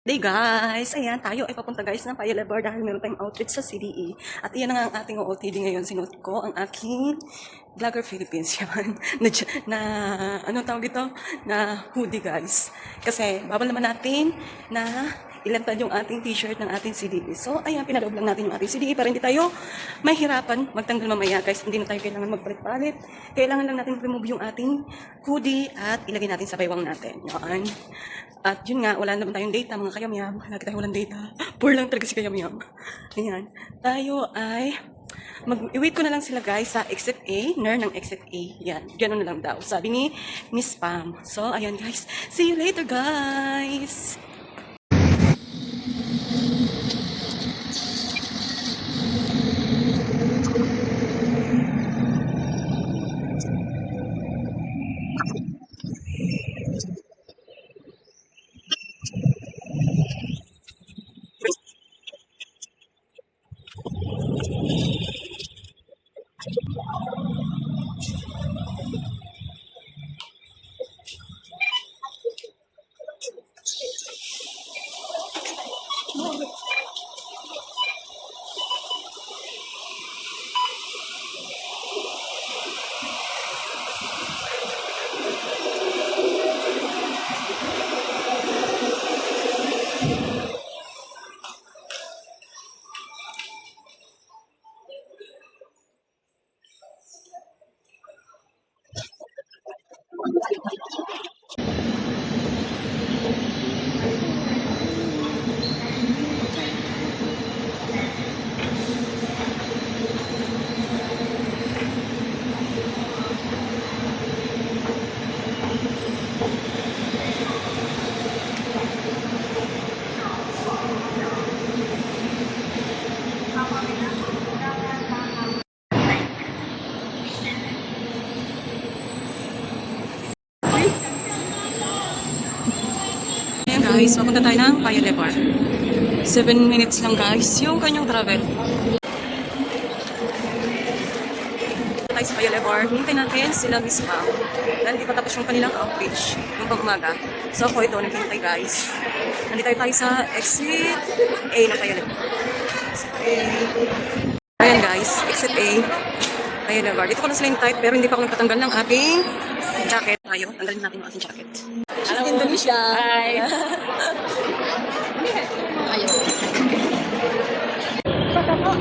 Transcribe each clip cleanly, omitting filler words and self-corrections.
Hey guys! Ayan, tayo ay papunta guys ng Paya Lebar dahil meron tayong outfit sa CDE. At iyan na nga ang ating OOTD ngayon. Sinuot ko ang aking Vlogger Philippines yan. Ano tawag ito? Na hoodie guys. Kasi babal naman natin na ilantad yung ating t-shirt ng ating CDE. So, ayan, pinaloob lang natin yung ating CDE para hindi tayo mahirapan magtanggal mamaya guys. Hindi na tayo kailangan magpalit-palit. Kailangan lang natin remove yung ating hoodie at ilagay natin sa baywang natin. Yan. At yun nga, wala naman tayong data mga kayamyam. Lagi tayo walang data. Poor lang talaga si kayamyam. Ayan. Tayo ay mag-iwait ko na lang sila guys sa exit A, ner ng exit A. Yan. Gano'n na lang daw. Sabi ni Miss Pam. So, ayan guys. See you later guys! Ayan guys, mapunta tayo ng Paya Lebar. 7 minutes lang guys, yung kanyang travel. Tayo sa Paya Lebar, hintay natin sila Miss Pam. Dahil hindi pa tapos yung kanilang outreach, yung pag-umaga. So ako ito, naghintay guys. Nandito tayo sa exit A ng Paya Lebar. Exit A. Ayan guys, exit A. Paya Lebar. Dito ko na sila yung type, pero hindi pa ako nagpatanggal ng ating jacket. Tayo, tanggalin natin yung ating jacket. Hello. Indonesia. Hi. Ayun.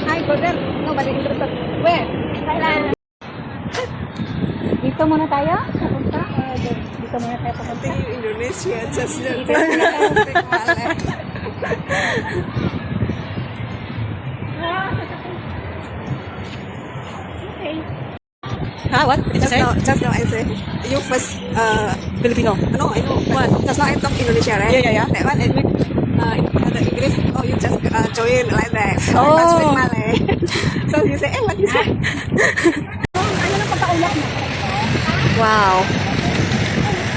Hi, brother. Nobody interested. Where? Thailand. Dito muna tayo? Papunta? Dito muna tayo papunta? Indonesia, just Dito muna tayo papunta. Okay. Ha? What? Did you say? Just now I said you first Filipino. no I know What? just now I talk Indonesia right? Yeah. That one I speak the English. Oh, you just join like that. So Oh. I speak Malay. So you say what you say? Ano na pagkaulak mo? Wow.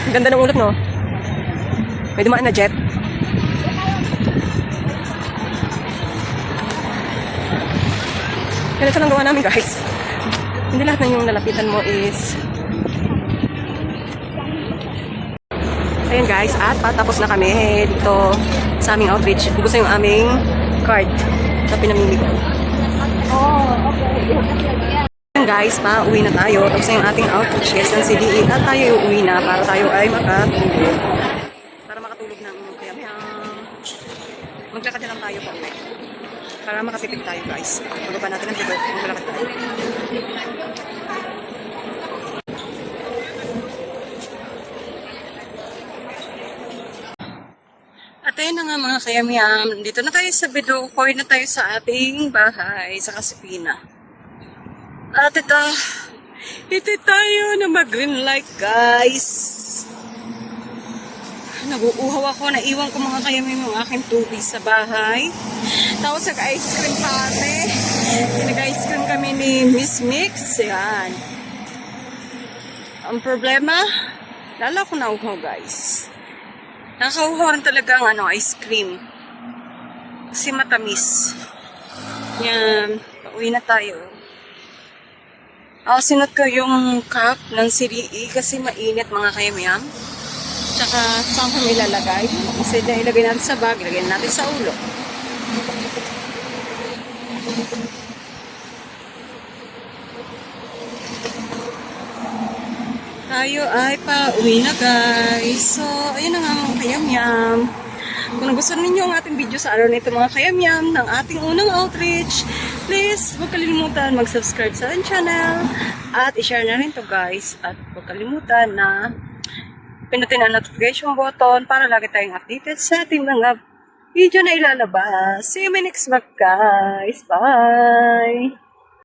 Ang ganda ng ulap, no? May dumaan na jet. Ganito lang gawa namin, guys. Hindi lahat na yung nalapitan mo is... Ayan, guys. At patapos na kami dito sa aming outreach. Gusto yung aming card na pinamimigay. Oh, okay. Ayan, guys, pa-uwi na tayo. Tapos na yung ating outreach guys ng CDE. At tayo uwi na para tayo ay makatulog. Para makatulog ng kaya-kaya. Maglakad na lang tayo pa uwi. Para makatipid tayo, guys. Magbaba natin ang dito. Maglakad tayo. At ayun na nga mga kayamyam. Dito na tayo sa Bidukor na tayo sa ating bahay sa Kasipina. At ito tayo na mag-green light, guys. Nag-uuhaw ako. Naiwan ko mga kayamyam yung aking tubig sa bahay. Tapos nag-ice cream kami. Nag-ice cream kami ni Miss Mix. Yan. Ang problema, lalo ko nauhaw, guys. Nakauhaw rin talaga ang ice cream. Kasi matamis. Yan. Pauwi na tayo. Sinot ko yung cup ng CDE kasi mainit mga kayamyam. Tsaka saan kami ilalagay? Kasi na ilagay natin sa bag, ilagay natin sa ulo. Tayo ay pa-uwi na guys. So, ayun na nga mga kayamyam. Kung nagustuhan ninyo ang ating video sa araw na ito mga kayamyam ng ating unang outreach, please huwag kalimutan mag-subscribe sa ating channel at i-share na rin to guys. At huwag kalimutan na pinutin ang notification button para lagi tayong updated sa ating mga video na ilalabas. See you in my next vlog guys. Bye!